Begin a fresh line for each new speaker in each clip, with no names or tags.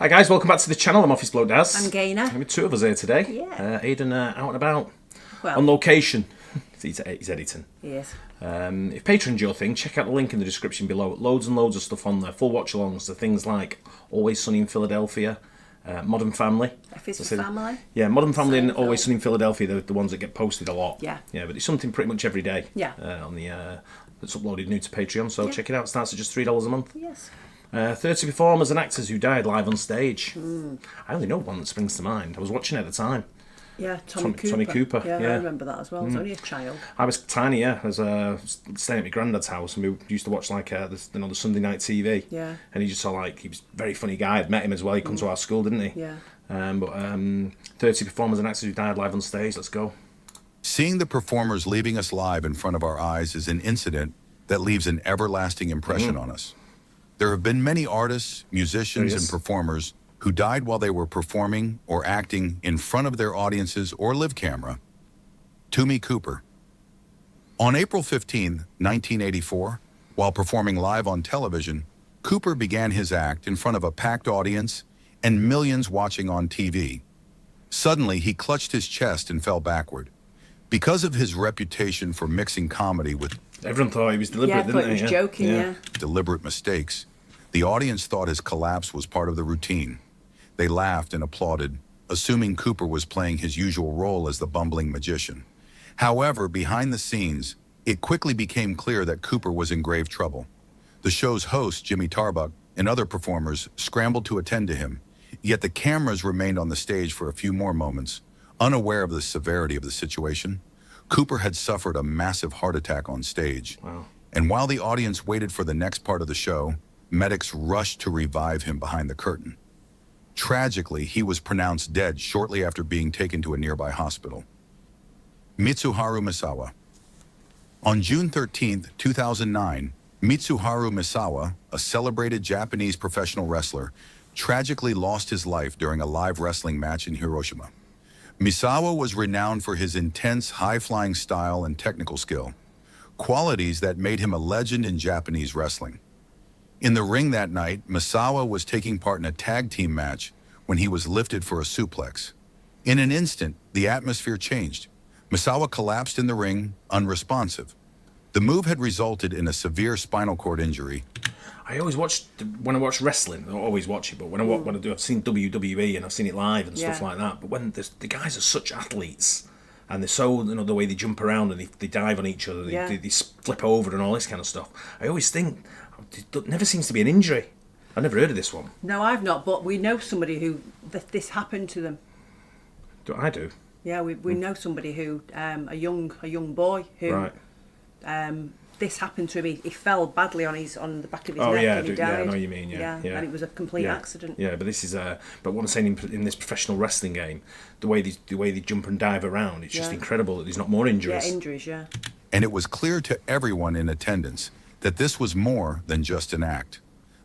Hi guys, welcome back to the channel. I'm Office Bloke Daz.
I'm Gaynor.
With two of us here today.
Yeah.
Aidan out and about.
Well,
on location. He's editing.
Yes.
If Patreon's your thing, check out the link in the description below. Loads and loads of stuff on there. Full watch-alongs to things like Always Sunny in Philadelphia, Modern Family.
If it's a family.
Yeah, Modern Family and
Seinfeld.
Always Sunny in Philadelphia, they're the ones that get posted a lot.
Yeah.
Yeah, but it's something pretty much every day.
Yeah.
On the that's uploaded new to Patreon, so check it out. It starts at just $3 a month.
Yes.
30 performers and actors who died live on stage. I only know one that springs to mind. I was watching it at the time.
Yeah, Tommy
Cooper.
Yeah, I remember that as well. I was only a child.
I was tiny, I was staying at my granddad's house, and we used to watch like the Sunday night TV.
Yeah.
And he just saw he was a very funny guy. I'd met him as well. He'd come to our school, didn't he?
Yeah.
30 performers and actors who died live on stage. Let's go.
Seeing the performers leaving us live in front of our eyes is an incident that leaves an everlasting impression on us. There have been many artists, musicians, and performers who died while they were performing or acting in front of their audiences or live camera. Tommy Cooper. On April 15, 1984, while performing live on television, Cooper began his act in front of a packed audience and millions watching on TV. Suddenly, he clutched his chest and fell backward. Because of his reputation for mixing comedy with
Everyone thought he was deliberate, didn't they?
He was joking, yeah.
deliberate mistakes, the audience thought his collapse was part of the routine. They laughed and applauded, assuming Cooper was playing his usual role as the bumbling magician. However, behind the scenes, it quickly became clear that Cooper was in grave trouble. The show's host, Jimmy Tarbuck, and other performers scrambled to attend to him, yet the cameras remained on the stage for a few more moments. Unaware of the severity of the situation, Cooper had suffered a massive heart attack on stage.
Wow.
And while the audience waited for the next part of the show, medics rushed to revive him behind the curtain. Tragically, he was pronounced dead shortly after being taken to a nearby hospital. Mitsuharu Misawa. On June 13, 2009, Mitsuharu Misawa, a celebrated Japanese professional wrestler, tragically lost his life during a live wrestling match in Hiroshima. Misawa was renowned for his intense, high-flying style and technical skill, qualities that made him a legend in Japanese wrestling. In the ring that night, Misawa was taking part in a tag team match when he was lifted for a suplex. In an instant, the atmosphere changed. Misawa collapsed in the ring, unresponsive. The move had resulted in a severe spinal cord injury.
I always watch, when I watch wrestling, I don't always watch it, but when I do, I've seen WWE and I've seen it live and stuff like that. But when the guys are such athletes, and they're so, the way they jump around and they dive on each other, they flip over and all this kind of stuff, I always think, there never seems to be an injury. I've never heard of this one.
No, I've not, but we know somebody who this happened to them.
I do?
Yeah, we know somebody who, a young boy who, this happened to him. He fell badly on the back of his neck and he died.
I know what you mean. Yeah,
and it was a complete accident.
Yeah, but this is but what I'm saying in this professional wrestling game, the way they jump and dive around, it's just incredible that there's not more injuries.
Yeah, injuries. Yeah.
And it was clear to everyone in attendance that this was more than just an act.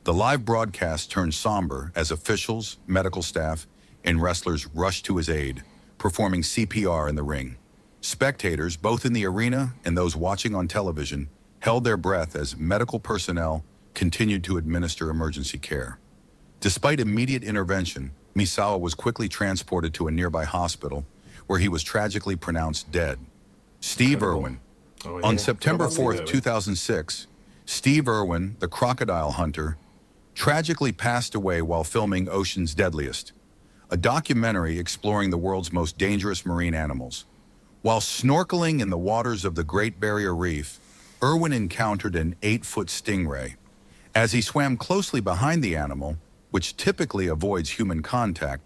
The live broadcast turned somber as officials, medical staff, and wrestlers rushed to his aid, performing CPR in the ring. Spectators, both in the arena and those watching on television, held their breath as medical personnel continued to administer emergency care. Despite immediate intervention, Misawa was quickly transported to a nearby hospital where he was tragically pronounced dead. Steve Irwin. On September 4th, 2006, Steve Irwin, the crocodile hunter, tragically passed away while filming Ocean's Deadliest, a documentary exploring the world's most dangerous marine animals. While snorkeling in the waters of the Great Barrier Reef, Irwin encountered an 8-foot stingray. As he swam closely behind the animal, which typically avoids human contact,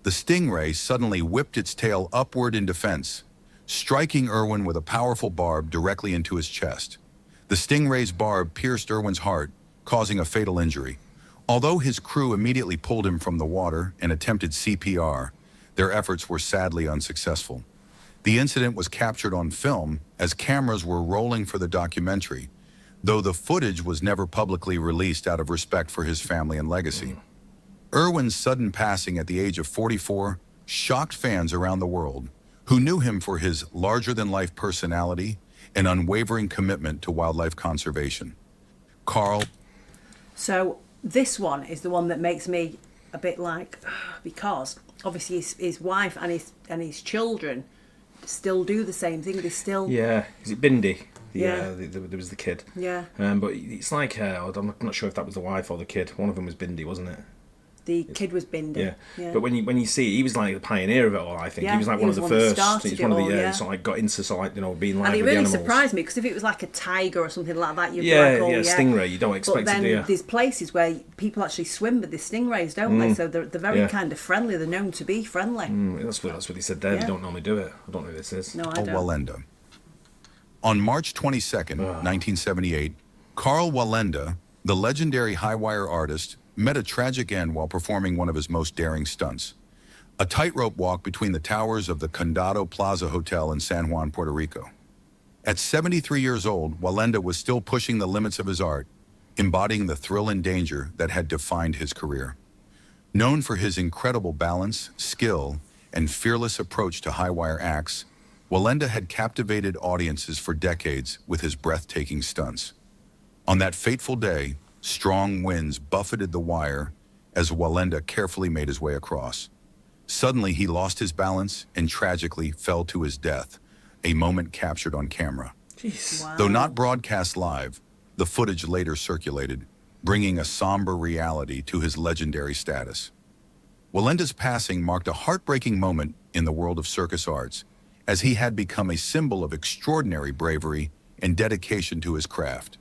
the stingray suddenly whipped its tail upward in defense, striking Irwin with a powerful barb directly into his chest. The stingray's barb pierced Irwin's heart, causing a fatal injury. Although his crew immediately pulled him from the water and attempted CPR, their efforts were sadly unsuccessful. The incident was captured on film as cameras were rolling for the documentary, though the footage was never publicly released out of respect for his family and legacy. Irwin's sudden passing at the age of 44 shocked fans around the world who knew him for his larger-than-life personality and unwavering commitment to wildlife conservation. Carl.
So this one is the one that makes me a bit like, because obviously his wife and his children still do the same thing. They still...
Yeah. Is it Bindi?
Yeah.
There was the kid.
Yeah.
But it's like, I'm not sure if that was the wife or the kid. One of them was Bindi, wasn't it?
The kid was Bindi.
Yeah. But when you see it, he was like the pioneer of it all, I think.
Yeah.
He was like one of the first. He was one of the, sort of like got into sort of like, being like
and it
with
really
the animals.
surprised me, because if it was like a tiger or something like that, you'd be
yeah,
like, oh, yeah.
stingray, you don't expect
but then
it, do you?
there's places where people actually swim with the stingrays, don't they? So they're very kind of friendly. They're known to be friendly.
That's what he said there. They don't normally do it. I don't know who this is.
No, I don't.
Wallenda. On March 22nd, 1978, Carl Wallenda, the legendary high-wire artist, met a tragic end while performing one of his most daring stunts. A tightrope walk between the towers of the Condado Plaza Hotel in San Juan, Puerto Rico. At 73 years old, Wallenda was still pushing the limits of his art, embodying the thrill and danger that had defined his career. Known for his incredible balance, skill, and fearless approach to high-wire acts, Wallenda had captivated audiences for decades with his breathtaking stunts. On that fateful day, strong winds buffeted the wire as Wallenda carefully made his way across. Suddenly, he lost his balance and tragically fell to his death, a moment captured on camera.
Jeez.
Wow.
Though not broadcast live, the footage later circulated, bringing a somber reality to his legendary status. Wallenda's passing marked a heartbreaking moment in the world of circus arts, as he had become a symbol of extraordinary bravery and dedication to his craft.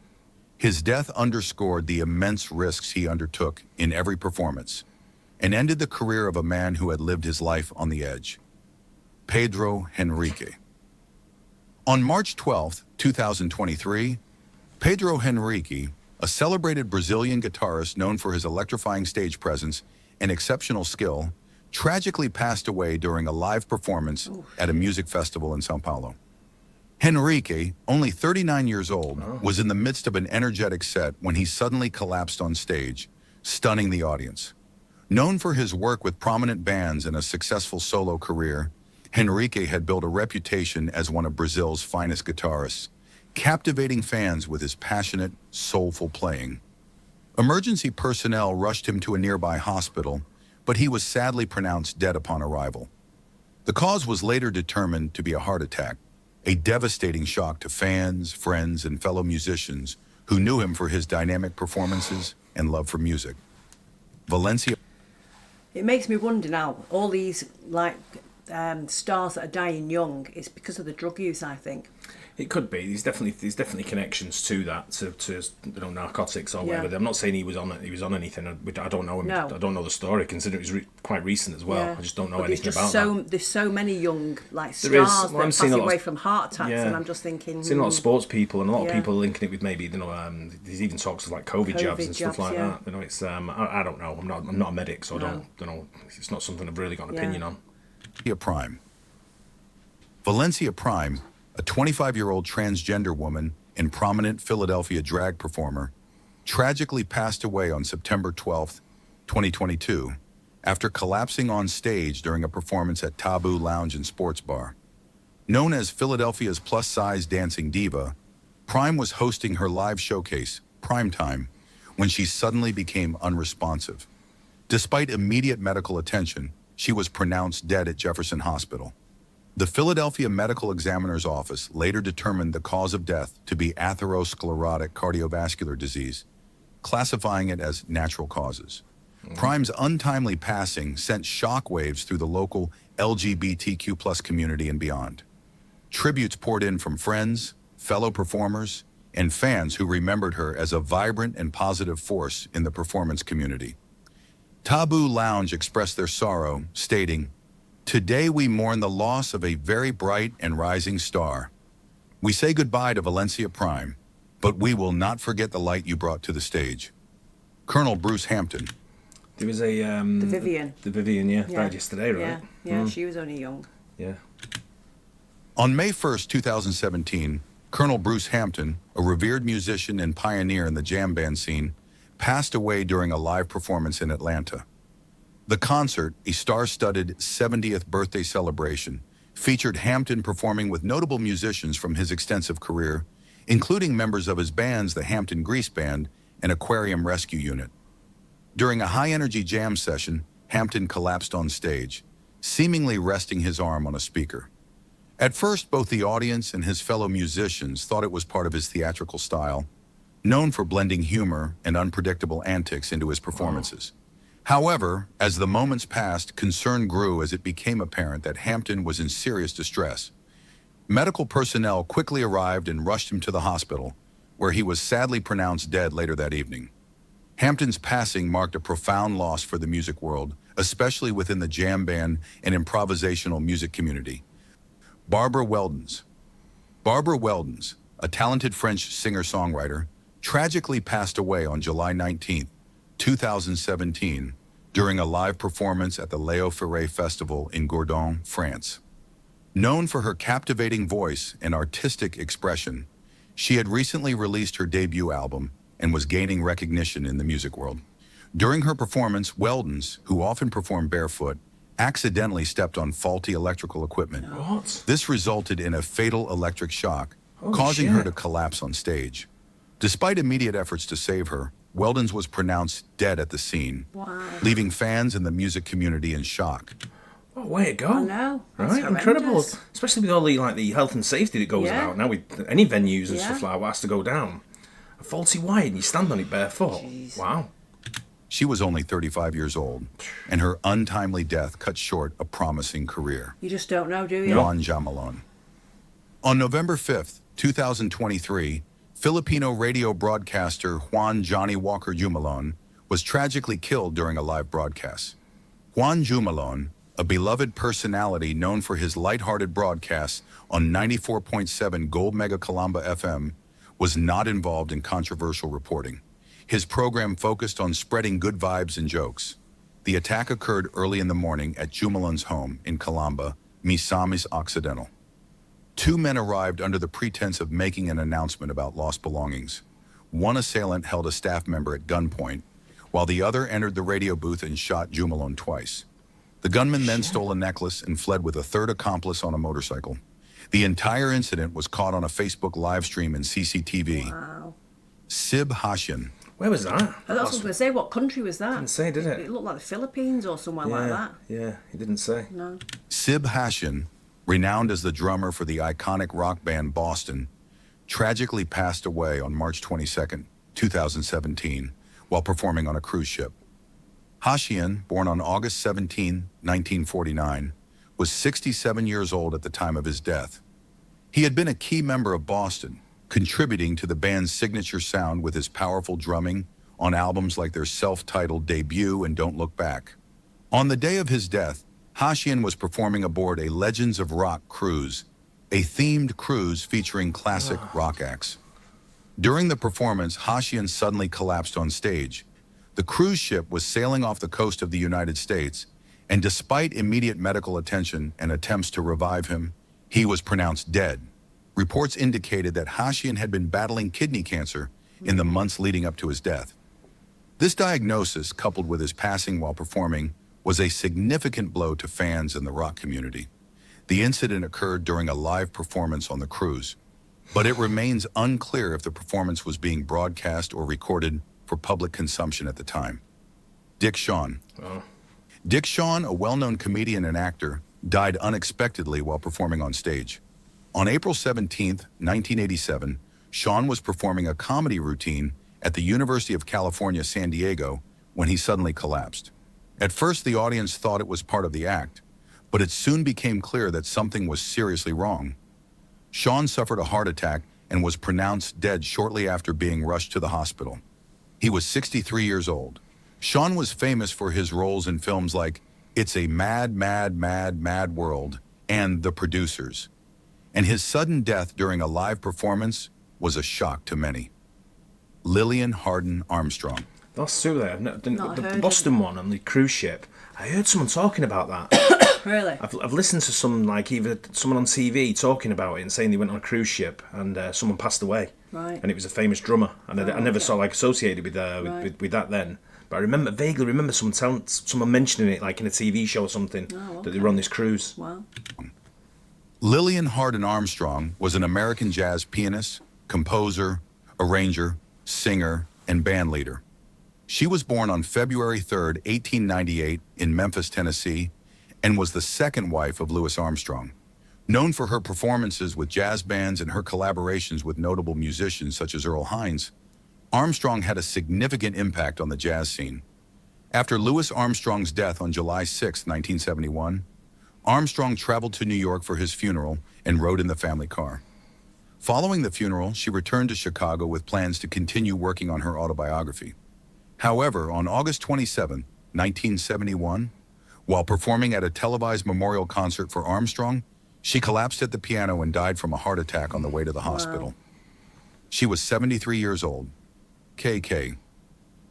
His death underscored the immense risks he undertook in every performance, and ended the career of a man who had lived his life on the edge. Pedro Henrique. On March 12, 2023, Pedro Henrique, a celebrated Brazilian guitarist known for his electrifying stage presence and exceptional skill, tragically passed away during a live performance at a music festival in São Paulo. Henrique, only 39 years old, was in the midst of an energetic set when he suddenly collapsed on stage, stunning the audience. Known for his work with prominent bands and a successful solo career, Henrique had built a reputation as one of Brazil's finest guitarists, captivating fans with his passionate, soulful playing. Emergency personnel rushed him to a nearby hospital, but he was sadly pronounced dead upon arrival. The cause was later determined to be a heart attack, a devastating shock to fans, friends, and fellow musicians who knew him for his dynamic performances and love for music. Valencia.
It makes me wonder now, all these stars that are dying young, it's because of the drug use, I think.
It could be. There's definitely connections to that, to narcotics or whatever. I'm not saying he was on anything. I don't know him.
No.
I don't know the story, considering it was quite recent as well. I just don't know anything about that.
There's so many young stars that are passing away from heart attacks, and I'm just thinking.
I've seen a lot of sports people and a lot of people linking it with maybe there's even talks of like COVID jabs and stuff like that. It's I don't know. I'm not a medic, so I don't know. It's not something I've really got an opinion on.
Valencia Prime, a 25-year-old transgender woman and prominent Philadelphia drag performer, tragically passed away on September 12, 2022, after collapsing on stage during a performance at Taboo Lounge and Sports Bar. Known as Philadelphia's plus-size dancing diva, Prime was hosting her live showcase, Primetime, when she suddenly became unresponsive. Despite immediate medical attention, she was pronounced dead at Jefferson Hospital. The Philadelphia Medical Examiner's Office later determined the cause of death to be atherosclerotic cardiovascular disease, classifying it as natural causes. Prime's untimely passing sent shockwaves through the local LGBTQ+ community and beyond. Tributes poured in from friends, fellow performers, and fans who remembered her as a vibrant and positive force in the performance community. Taboo Lounge expressed their sorrow, stating, "Today we mourn the loss of a very bright and rising star. We say goodbye to Valencia Prime, but we will not forget the light you brought to the stage." Colonel Bruce Hampton.
There was a
the Vivian.
The Vivian, died yesterday, right?
Yeah, she was only young.
Yeah.
On May 1st, 2017, Colonel Bruce Hampton, a revered musician and pioneer in the jam band scene, passed away during a live performance in Atlanta. The concert, a star-studded 70th birthday celebration, featured Hampton performing with notable musicians from his extensive career, including members of his bands, the Hampton Grease Band and Aquarium Rescue Unit. During a high-energy jam session, Hampton collapsed on stage, seemingly resting his arm on a speaker. At first, both the audience and his fellow musicians thought it was part of his theatrical style, known for blending humor and unpredictable antics into his performances. However, as the moments passed, concern grew as it became apparent that Hampton was in serious distress. Medical personnel quickly arrived and rushed him to the hospital, where he was sadly pronounced dead later that evening. Hampton's passing marked a profound loss for the music world, especially within the jam band and improvisational music community. Barbara Weldens. Barbara Weldens, a talented French singer-songwriter, tragically passed away on July 19, 2017, during a live performance at the Léo Ferré Festival in Gourdon, France. Known for her captivating voice and artistic expression, she had recently released her debut album and was gaining recognition in the music world. During her performance, Weldens, who often performed barefoot, accidentally stepped on faulty electrical equipment.
What?
This resulted in a fatal electric shock,
Holy
causing
shit.
her to collapse on stage. Despite immediate efforts to save her, Weldens was pronounced dead at the scene,
Wow.
leaving fans and the music community in shock.
Oh, way to go!
I know. That's
Right, incredible.
horrendous.
Especially with all the health and safety that goes
Yeah.
about now with any venues and
Yeah.
stuff like that, what has to go down. A faulty wide and you stand on it barefoot.
Jeez.
Wow.
She was only 35 years old, and her untimely death cut short a promising career.
You just don't know, do you?
Juan Jumalon. On November 5th, 2023, Filipino radio broadcaster Juan Johnny Walker Jumalon was tragically killed during a live broadcast. Juan Jumalon, a beloved personality known for his lighthearted broadcasts on 94.7 Gold Mega Calamba FM, was not involved in controversial reporting. His program focused on spreading good vibes and jokes. The attack occurred early in the morning at Jumalon's home in Calamba, Misamis Occidental. Two men arrived under the pretense of making an announcement about lost belongings. One assailant held a staff member at gunpoint, while the other entered the radio booth and shot Jumalon twice. The gunman then stole a necklace and fled with a third accomplice on a motorcycle. The entire incident was caught on a Facebook live stream and CCTV.
Wow.
Sib Hashian.
Where was that?
That's what I was going to say. What country was that?
Didn't say, did it?
It looked like the Philippines or somewhere like that.
Yeah, he didn't say.
No.
Sib Hashian, renowned as the drummer for the iconic rock band Boston, tragically passed away on March 22, 2017, while performing on a cruise ship. Hashian, born on August 17, 1949, was 67 years old at the time of his death. He had been a key member of Boston, contributing to the band's signature sound with his powerful drumming on albums like their self-titled debut and Don't Look Back. On the day of his death, Hashian was performing aboard a Legends of Rock cruise, a themed cruise featuring classic rock acts. During the performance, Hashian suddenly collapsed on stage. The cruise ship was sailing off the coast of the United States, and despite immediate medical attention and attempts to revive him, he was pronounced dead. Reports indicated that Hashian had been battling kidney cancer in the months leading up to his death. This diagnosis, coupled with his passing while performing, was a significant blow to fans in the rock community. The incident occurred during a live performance on the cruise, but it remains unclear if the performance was being broadcast or recorded for public consumption at the time. Dick Shawn.
Oh.
Dick Shawn, a well-known comedian and actor, died unexpectedly while performing on stage. On April 17, 1987, Shawn was performing a comedy routine at the University of California, San Diego, when he suddenly collapsed. At first, the audience thought it was part of the act, but it soon became clear that something was seriously wrong. Shawn suffered a heart attack and was pronounced dead shortly after being rushed to the hospital. He was 63 years old. Shawn was famous for his roles in films like It's a Mad, Mad, Mad, Mad World and The Producers. And his sudden death during a live performance was a shock to many. Lillian Armstrong.
That's true there. The
heard
Boston one on the cruise ship. I heard someone talking about that.
Really?
I've listened to some, like, either someone on TV talking about it and saying they went on a cruise ship and someone passed away.
Right.
And it was a famous drummer. And I never
okay.
saw, like, associated with that then. But I vaguely remember someone mentioning it, like in a TV show or something, that they were on this cruise.
Wow.
Lillian Armstrong was an American jazz pianist, composer, arranger, singer, and band leader. She was born on February 3, 1898, in Memphis, Tennessee, and was the second wife of Louis Armstrong. Known for her performances with jazz bands and her collaborations with notable musicians such as Earl Hines, Armstrong had a significant impact on the jazz scene. After Louis Armstrong's death on July 6, 1971, Armstrong traveled to New York for his funeral and rode in the family car. Following the funeral, she returned to Chicago with plans to continue working on her autobiography. However, on August 27, 1971, while performing at a televised memorial concert for Armstrong, she collapsed at the piano and died from a heart attack on the way to the hospital. She was 73 years old. KK.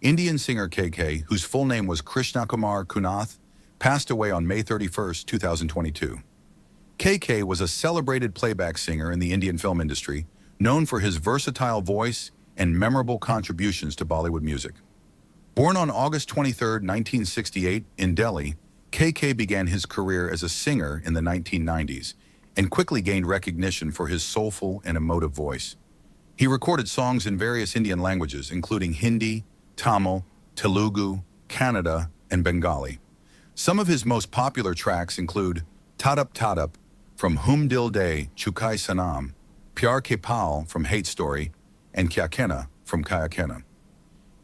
Indian singer KK, whose full name was Krishna Kumar Kunath, passed away on May 31, 2022. KK was a celebrated playback singer in the Indian film industry, known for his versatile voice and memorable contributions to Bollywood music. Born on August 23, 1968, in Delhi, KK began his career as a singer in the 1990s and quickly gained recognition for his soulful and emotive voice. He recorded songs in various Indian languages, including Hindi, Tamil, Telugu, Kannada, and Bengali. Some of his most popular tracks include Tadup from Hum Dil De Chukai Sanam, Pyar Ke Pal from Hate Story, and Kya Kehna from Kya Kehna.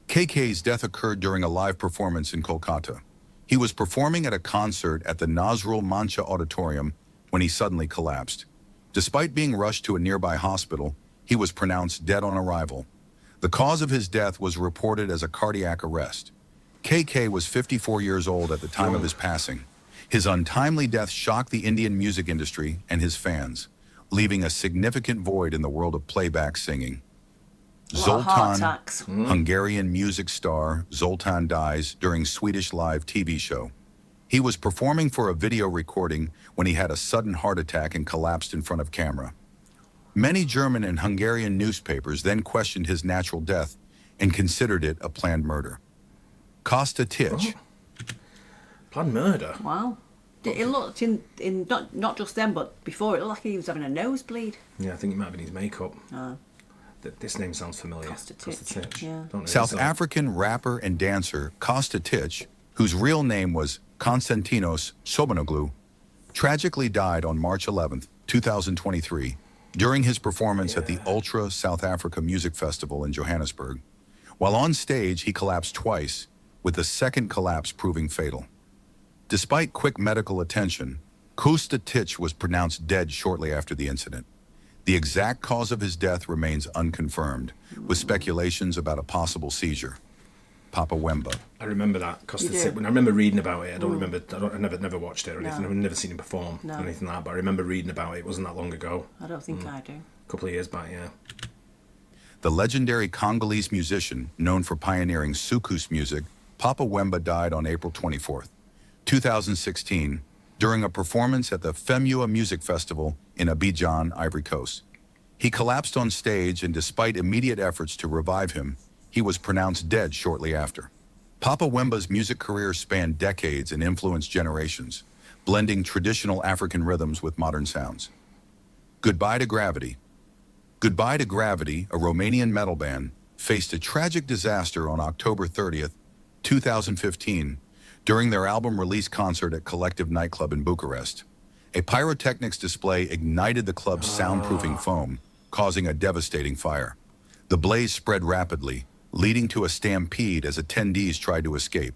KK's death occurred during a live performance in Kolkata. He was performing at a concert at the Nazrul Mancha Auditorium when he suddenly collapsed. Despite being rushed to a nearby hospital, he was pronounced dead on arrival. The cause of his death was reported as a cardiac arrest. KK was 54 years old at the time of his passing. His untimely death shocked the Indian music industry and his fans, leaving a significant void in the world of playback singing. Zoltan, Hungarian music star Zoltan, dies during Swedish live TV show. He was performing for a video recording when he had a sudden heart attack and collapsed in front of camera. Many German and Hungarian newspapers then questioned his natural death and considered it a planned murder. Costa Titch.
Planned murder?
Wow. It looked in not just then, but before, it looked like he was having a nosebleed.
Yeah, I think it might have been his makeup. This name sounds familiar.
Costa Titch. Yeah.
South African rapper and dancer Costa Titch, whose real name was Konstantinos Sobanoglu, tragically died on March 11, 2023, during his performance at the Ultra South Africa Music Festival in Johannesburg. While on stage, he collapsed twice, with the second collapse proving fatal. Despite quick medical attention, Costa Titch was pronounced dead shortly after the incident. The exact cause of his death remains unconfirmed, with speculations about a possible seizure. Papa Wemba.
I remember that. Costa Titch. When I remember reading about it, I never watched it or anything. I've never seen him perform or anything like that, but I remember reading about it. It wasn't that long ago.
I don't think I do.
A couple of years back, yeah.
The legendary Congolese musician, known for pioneering soukous music, Papa Wemba died on April 24, 2016, during a performance at the Femua Music Festival in Abidjan, Ivory Coast. He collapsed on stage, and despite immediate efforts to revive him, he was pronounced dead shortly after. Papa Wemba's music career spanned decades and influenced generations, blending traditional African rhythms with modern sounds. Goodbye to Gravity. Goodbye to Gravity, a Romanian metal band, faced a tragic disaster on October 30, 2015, during their album release concert at Collective Nightclub in Bucharest. A pyrotechnics display ignited the club's soundproofing foam, causing a devastating fire. The blaze spread rapidly, leading to a stampede as attendees tried to escape.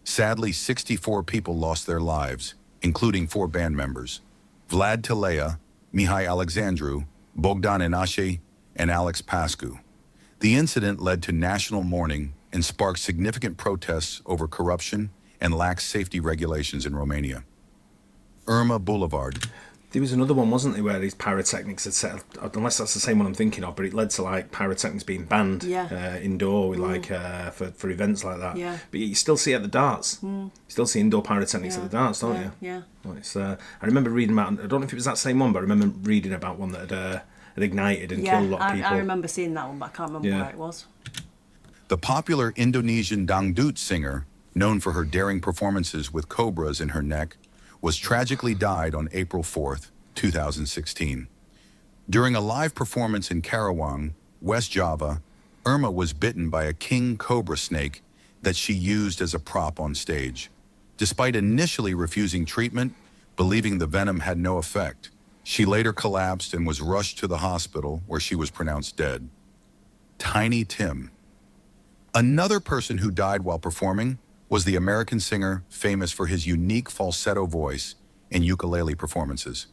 Sadly, 64 people lost their lives, including 4 band members: Vlad Telea, Mihai Alexandru, Bogdan Inache, and Alex Pascu. The incident led to national mourning and sparked significant protests over corruption and lax safety regulations in Romania. Irma Bule.
There was another one, wasn't there, where these pyrotechnics had set, unless that's the same one I'm thinking of, but it led to like pyrotechnics being banned indoor with for events like that. Yeah. But you still see it at the darts. You still see indoor pyrotechnics at the darts, don't you?
Yeah.
Well, it's, I remember reading about, I don't know if it was that same one, but I remember reading about one that had ignited and killed a lot of people.
I remember seeing that one, but I can't remember where it was.
The popular Indonesian dangdut singer, known for her daring performances with cobras in her neck, was tragically died on April 4th, 2016. During a live performance in Karawang, West Java, Irma was bitten by a king cobra snake that she used as a prop on stage. Despite initially refusing treatment, believing the venom had no effect, she later collapsed and was rushed to the hospital where she was pronounced dead. Tiny Tim. Another person who died while performing was the American singer famous for his unique falsetto voice and ukulele performances.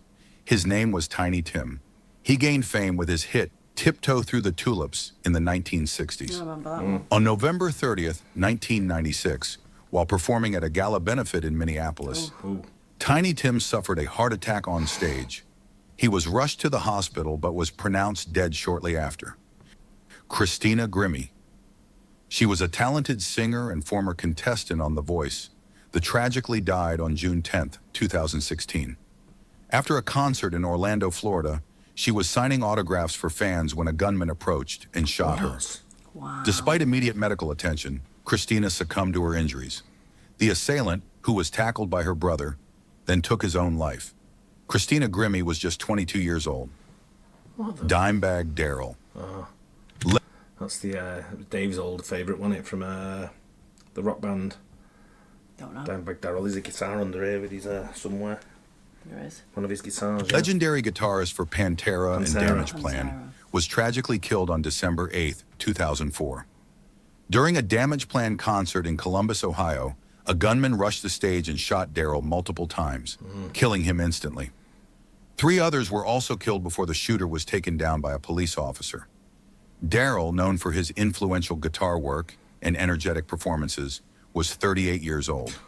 His name was Tiny Tim. He gained fame with his hit Tiptoe Through the Tulips in the 1960s.
I remember that one.
On November 30th, 1996, while performing at a gala benefit in Minneapolis, Tiny Tim suffered a heart attack on stage. He was rushed to the hospital but was pronounced dead shortly after. Christina Grimmie. She was a talented singer and former contestant on The Voice, that tragically died on June 10th, 2016. After a concert in Orlando, Florida, she was signing autographs for fans when a gunman approached and shot her.
Wow.
Despite immediate medical attention, Christina succumbed to her injuries. The assailant, who was tackled by her brother, then took his own life. Christina Grimmie was just 22 years old. Dimebag Darrell.
That's the Dave's old favourite, wasn't it, from the rock band?
Don't know.
Dimebag Darrell. There's a guitar under here with his somewhere.
There is.
One of his guitars. Yeah.
Legendary guitarist for Pantera and Damage Plan was tragically killed on December 8th, 2004. During a Damage Plan concert in Columbus, Ohio, a gunman rushed the stage and shot Darrell multiple times, killing him instantly. 3 others were also killed before the shooter was taken down by a police officer. Darrell, known for his influential guitar work and energetic performances, was 38 years old.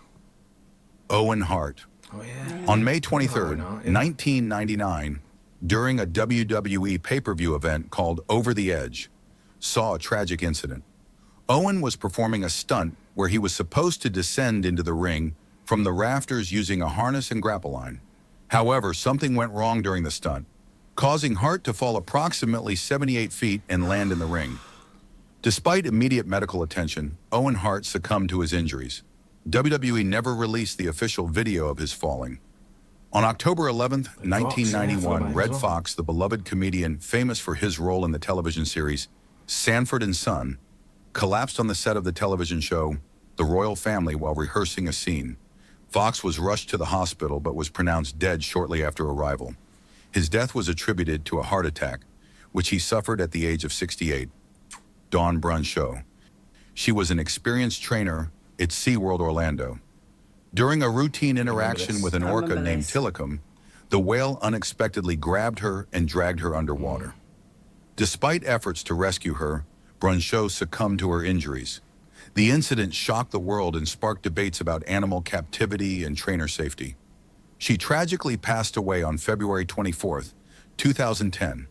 Owen Hart.
Oh, yeah.
On May 23rd,
1999,
during a WWE pay-per-view event called Over the Edge, saw a tragic incident. Owen was performing a stunt where he was supposed to descend into the ring from the rafters using a harness and grapple line. However, something went wrong during the stunt, causing Hart to fall approximately 78 feet and land in the ring. Despite immediate medical attention, Owen Hart succumbed to his injuries. WWE never released the official video of his falling. On October 11th, 1991, Red Foxx, the beloved comedian famous for his role in the television series Sanford and Son, collapsed on the set of the television show The Royal Family while rehearsing a scene. Foxx was rushed to the hospital but was pronounced dead shortly after arrival. His death was attributed to a heart attack, which he suffered at the age of 68. Dawn Brancheau. She was an experienced trainer at SeaWorld Orlando. During a routine interaction with an orca named Tilikum, the whale unexpectedly grabbed her and dragged her underwater. Despite efforts to rescue her, Brancheau succumbed to her injuries. The incident shocked the world and sparked debates about animal captivity and trainer safety. She tragically passed away on February 24th, 2010.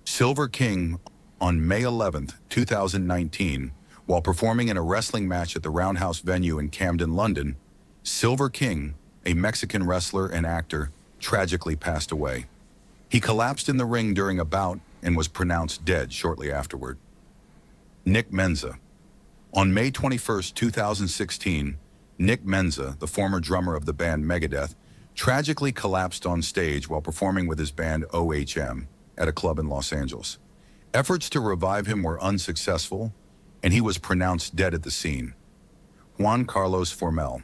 Silver King, on May 11th, 2019, while performing in a wrestling match at the Roundhouse venue in Camden, London, Silver King, a Mexican wrestler and actor, tragically passed away. He collapsed in the ring during a bout and was pronounced dead shortly afterward. Nick Menza. On May 21st, 2016, Nick Menza, the former drummer of the band Megadeth, tragically collapsed on stage while performing with his band OHM at a club in Los Angeles. Efforts to revive him were unsuccessful, and he was pronounced dead at the scene. Juan Carlos Formell.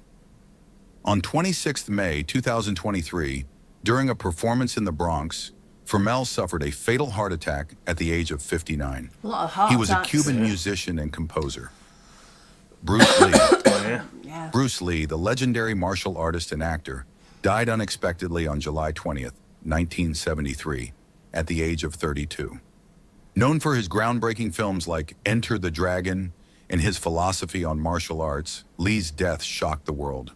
On 26 May 2023, during a performance in the Bronx, Formell suffered a fatal heart attack at the age of 59.
A lot of heart
He was a
attacks.
Cuban musician and composer. Bruce Lee.
Yeah.
Bruce Lee, the legendary martial artist and actor, died unexpectedly on July 20th, 1973, at the age of 32. Known for his groundbreaking films like Enter the Dragon and his philosophy on martial arts, Lee's death shocked the world.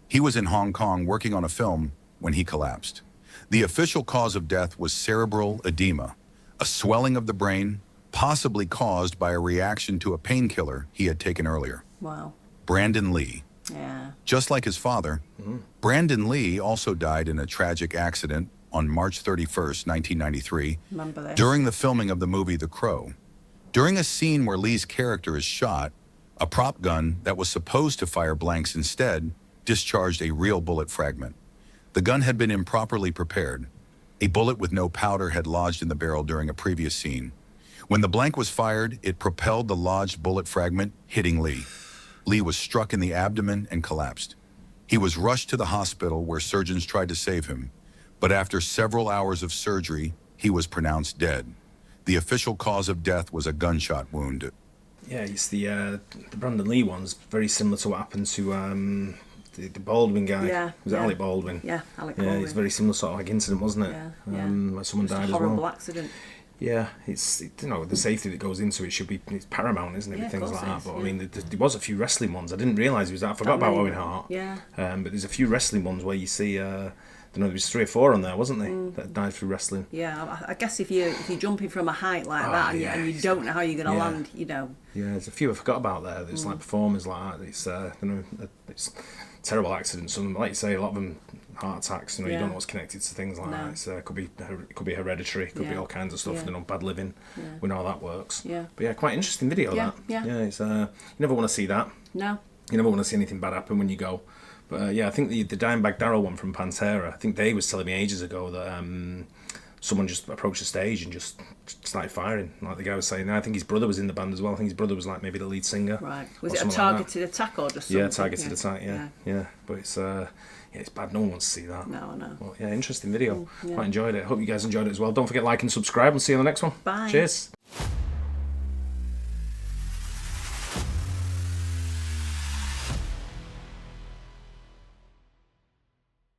He was in Hong Kong working on a film when he collapsed. The official cause of death was cerebral edema, a swelling of the brain, possibly caused by a reaction to a painkiller he had taken earlier.
Wow.
Brandon Lee.
Yeah.
Just like his father, Brandon Lee also died in a tragic accident on March 31st, 1993,
Remember this.
during the filming of the movie The Crow. During a scene where Lee's character is shot, a prop gun that was supposed to fire blanks instead discharged a real bullet fragment. The gun had been improperly prepared. A bullet with no powder had lodged in the barrel during a previous scene. When the blank was fired, it propelled the lodged bullet fragment, hitting Lee. Lee was struck in the abdomen and collapsed. He was rushed to the hospital where surgeons tried to save him, but after several hours of surgery, he was pronounced dead. The official cause of death was a gunshot wound.
Yeah, it's the Brandon Lee one's very similar to what happened to the Baldwin guy.
Yeah,
Was it
yeah.
Alec Baldwin?
Yeah, Alec
Yeah,
Baldwin.
it's a very similar sort of like incident, wasn't it?
Yeah,
Where someone
Just
died
a
as well.
horrible accident.
Yeah, the safety that goes into it it's paramount, isn't it?
Yeah,
With
of
things
course
like
it
that.
is,
But
yeah.
I mean, there was a few wrestling ones. I didn't realise it was that. I forgot about
many.
Owen Hart.
Yeah.
But there's a few wrestling ones where you see, there was 3 or 4 on there, wasn't there? That died through wrestling.
Yeah, I guess if you're jumping from a height like that and you don't know how you're going to land,
Yeah, there's a few I forgot about there. There's like performers like that. It's terrible accidents. Some, like you say, a lot of them heart attacks. You
Yeah.
don't know what's connected to things like
No.
that. It's, it could be hereditary. It could be
Yeah.
all kinds of stuff.
Yeah.
Bad living.
Yeah.
We know how that works.
Yeah.
But yeah, quite interesting video.
Yeah,
That.
yeah.
It's you never want to see that.
No.
You never want to see anything bad happen when you go. But I think the Dimebag Darrell one from Pantera, I think Dave was telling me ages ago that someone just approached the stage and just started firing. Like the guy was saying, I think his brother was in the band as well. I think his brother was like maybe the lead singer.
Right. Was
or
it a
something like that.
targeted attack or just something?
Yeah, targeted attack, yeah. But it's bad. No one wants to see that.
No, no.
Well, yeah, interesting video.
Yeah.
Quite enjoyed it. Hope you guys enjoyed it as well. Don't forget like and subscribe and see you on the next one.
Bye.
Cheers.